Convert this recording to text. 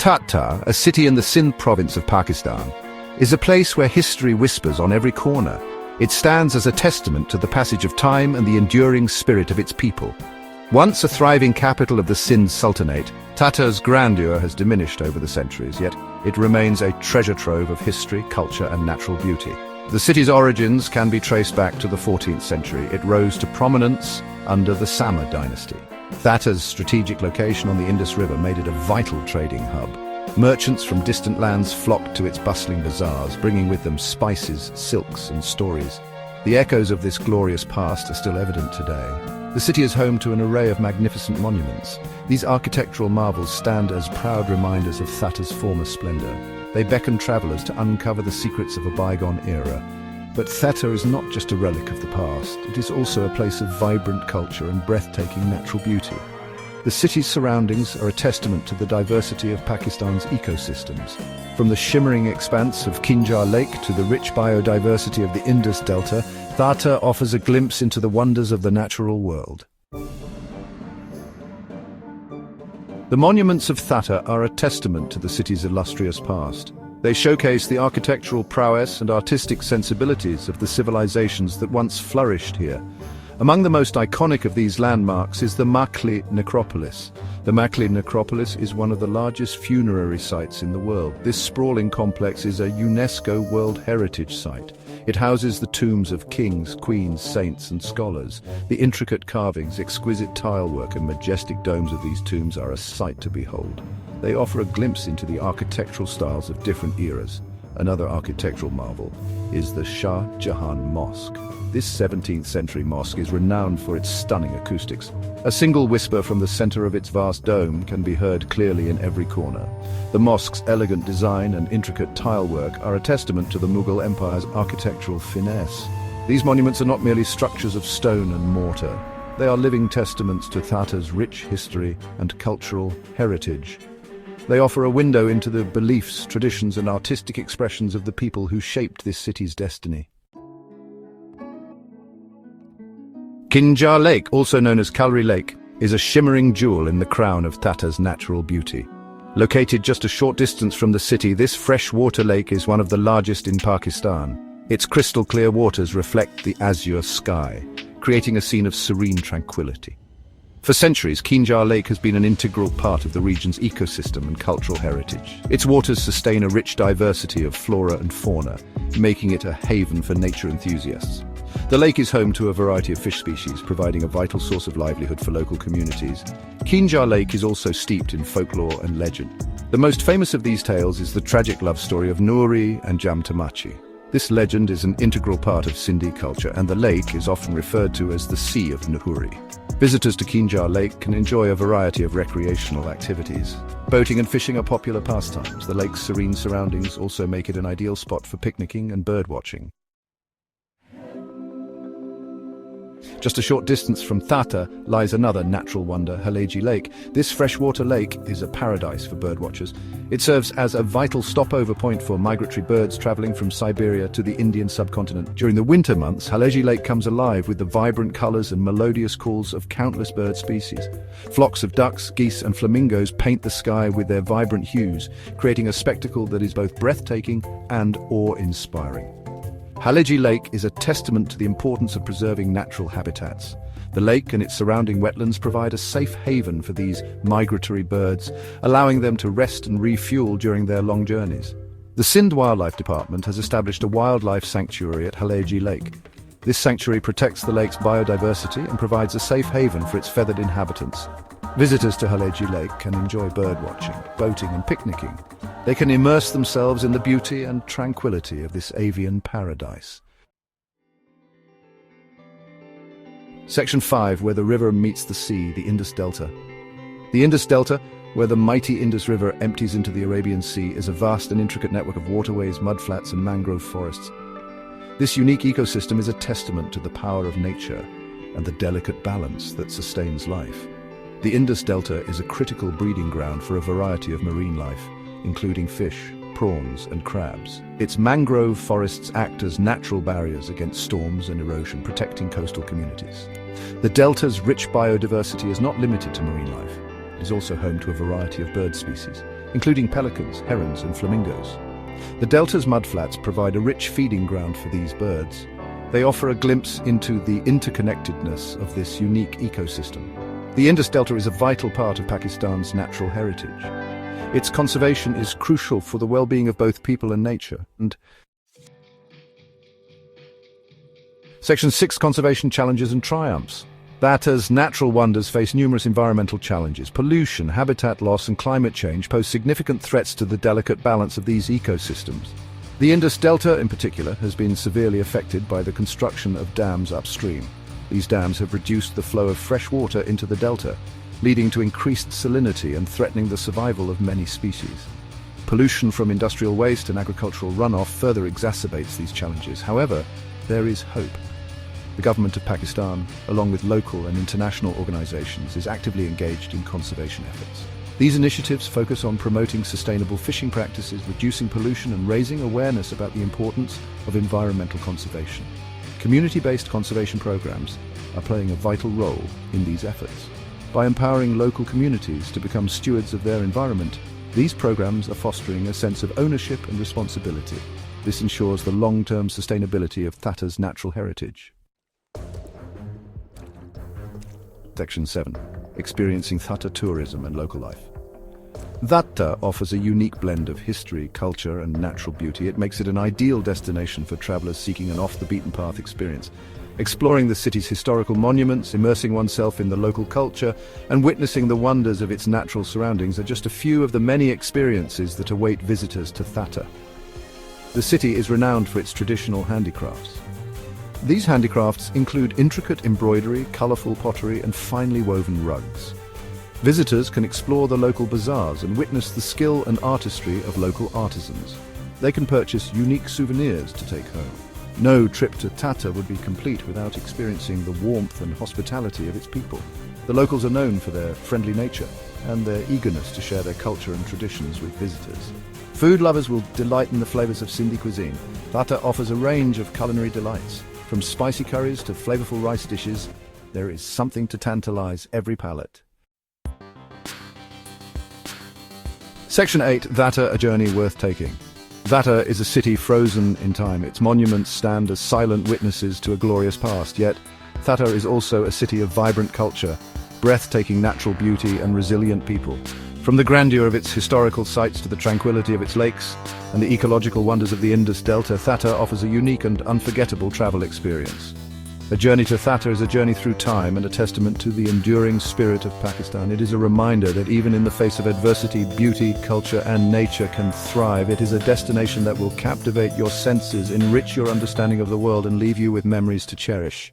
Thatta, a city in the Sindh province of Pakistan, is a place where history whispers on every corner. It stands as a testament to the passage of time and the enduring spirit of its people. Once a thriving capital of the Sindh Sultanate, Thatta's grandeur has diminished over the centuries, yet it remains a treasure trove of history, culture and natural beauty. The city's origins can be traced back to the 14th century. It rose to prominence under the Samar dynasty. Thatta's strategic location on the Indus River made it a vital trading hub. Merchants from distant lands flocked to its bustling bazaars, bringing with them spices, silks and stories. The echoes of this glorious past are still evident today. The city is home to an array of magnificent monuments. These architectural marvels stand as proud reminders of Thatta's former splendor. They beckon travelers to uncover the secrets of a bygone era. But Thatta is not just a relic of the past, it is also a place of vibrant culture and breathtaking natural beauty. The city's surroundings are a testament to the diversity of Pakistan's ecosystems. From the shimmering expanse of Kinjar Lake to the rich biodiversity of the Indus Delta, Thatta offers a glimpse into the wonders of the natural world. The monuments of Thatta are a testament to the city's illustrious past. They showcase the architectural prowess and artistic sensibilities of the civilizations that once flourished here. Among the most iconic of these landmarks is the Makli Necropolis. The Makli Necropolis is one of the largest funerary sites in the world. This sprawling complex is a UNESCO World Heritage Site. It houses the tombs of kings, queens, saints and scholars. The intricate carvings, exquisite tilework and majestic domes of these tombs are a sight to behold. They offer a glimpse into the architectural styles of different eras. Another architectural marvel is the Shah Jahan Mosque. This 17th century mosque is renowned for its stunning acoustics. A single whisper from the center of its vast dome can be heard clearly in every corner. The mosque's elegant design and intricate tilework are a testament to the Mughal Empire's architectural finesse. These monuments are not merely structures of stone and mortar. They are living testaments to Thatta's rich history and cultural heritage. They offer a window into the beliefs, traditions and artistic expressions of the people who shaped this city's destiny. Kinjar Lake, also known as Kalri Lake, is a shimmering jewel in the crown of Thatta's natural beauty. Located just a short distance from the city, this freshwater lake is one of the largest in Pakistan. Its crystal-clear waters reflect the azure sky, creating a scene of serene tranquility. For centuries, Kinjar Lake has been an integral part of the region's ecosystem and cultural heritage. Its waters sustain a rich diversity of flora and fauna, making it a haven for nature enthusiasts. The lake is home to a variety of fish species, providing a vital source of livelihood for local communities. Kinjar Lake is also steeped in folklore and legend. The most famous of these tales is the tragic love story of Noori and Jam Tamachi. This legend is an integral part of Sindhi culture, and the lake is often referred to as the Sea of Noori. Visitors to Kinjar Lake can enjoy a variety of recreational activities. Boating and fishing are popular pastimes. The lake's serene surroundings also make it an ideal spot for picnicking and birdwatching. Just a short distance from Thatta lies another natural wonder, Haleji Lake. This freshwater lake is a paradise for birdwatchers. It serves as a vital stopover point for migratory birds traveling from Siberia to the Indian subcontinent. During the winter months, Haleji Lake comes alive with the vibrant colors and melodious calls of countless bird species. Flocks of ducks, geese and flamingos paint the sky with their vibrant hues, creating a spectacle that is both breathtaking and awe-inspiring. Haleji Lake is a testament to the importance of preserving natural habitats. The lake and its surrounding wetlands provide a safe haven for these migratory birds, allowing them to rest and refuel during their long journeys. The Sindh Wildlife Department has established a wildlife sanctuary at Haleji Lake. This sanctuary protects the lake's biodiversity and provides a safe haven for its feathered inhabitants. Visitors to Haleji Lake can enjoy birdwatching, boating and picnicking. They can immerse themselves in the beauty and tranquility of this avian paradise. Section 5, where the river meets the sea, the Indus Delta. The Indus Delta, where the mighty Indus River empties into the Arabian Sea, is a vast and intricate network of waterways, mudflats and mangrove forests. This unique ecosystem is a testament to the power of nature and the delicate balance that sustains life. The Indus Delta is a critical breeding ground for a variety of marine life, including fish, prawns and crabs. Its mangrove forests act as natural barriers against storms and erosion, protecting coastal communities. The delta's rich biodiversity is not limited to marine life. It is also home to a variety of bird species. including pelicans, herons, and flamingos. The delta's mudflats provide a rich feeding ground for these birds. They offer a glimpse into the interconnectedness of this unique ecosystem. The Indus Delta is a vital part of Pakistan's natural heritage. Its conservation is crucial for the well-being of both people and nature. Section 6: Conservation Challenges and Triumphs. Thatta's natural wonders face numerous environmental challenges. Pollution, habitat loss, and climate change pose significant threats to the delicate balance of these ecosystems. The Indus Delta, in particular, has been severely affected by the construction of dams upstream. These dams have reduced the flow of fresh water into the delta, leading to increased salinity and threatening the survival of many species. Pollution from industrial waste and agricultural runoff further exacerbates these challenges. However, there is hope. The government of Pakistan, along with local and international organizations, is actively engaged in conservation efforts. These initiatives focus on promoting sustainable fishing practices, reducing pollution, and raising awareness about the importance of environmental conservation. Community-based conservation programs are playing a vital role in these efforts. By empowering local communities to become stewards of their environment, these programs are fostering a sense of ownership and responsibility. This ensures the long-term sustainability of Thatta's natural heritage. Section 7: Experiencing Thatta tourism and local life. Thatta offers a unique blend of history, culture, and natural beauty. It makes it an ideal destination for travelers seeking an off-the-beaten-path experience. Exploring the city's historical monuments, immersing oneself in the local culture, and witnessing the wonders of its natural surroundings are just a few of the many experiences that await visitors to Thatta. The city is renowned for its traditional handicrafts. These handicrafts include intricate embroidery, colorful pottery, and finely woven rugs. Visitors can explore the local bazaars and witness the skill and artistry of local artisans. They can purchase unique souvenirs to take home. No trip to Thatta would be complete without experiencing the warmth and hospitality of its people. The locals are known for their friendly nature and their eagerness to share their culture and traditions with visitors. Food lovers will delight in the flavors of Sindhi cuisine. Thatta offers a range of culinary delights. From spicy curries to flavorful rice dishes, there is something to tantalize every palate. Section 8: Thatta, a journey worth taking. Thatta is a city frozen in time. Its monuments stand as silent witnesses to a glorious past, yet Thatta is also a city of vibrant culture, breathtaking natural beauty, and resilient people. From the grandeur of its historical sites to the tranquility of its lakes and the ecological wonders of the Indus Delta, Thatta offers a unique and unforgettable travel experience. A journey to Thatta is a journey through time and a testament to the enduring spirit of Pakistan. It is a reminder that even in the face of adversity, beauty, culture, and nature can thrive. It is a destination that will captivate your senses, enrich your understanding of the world, and leave you with memories to cherish.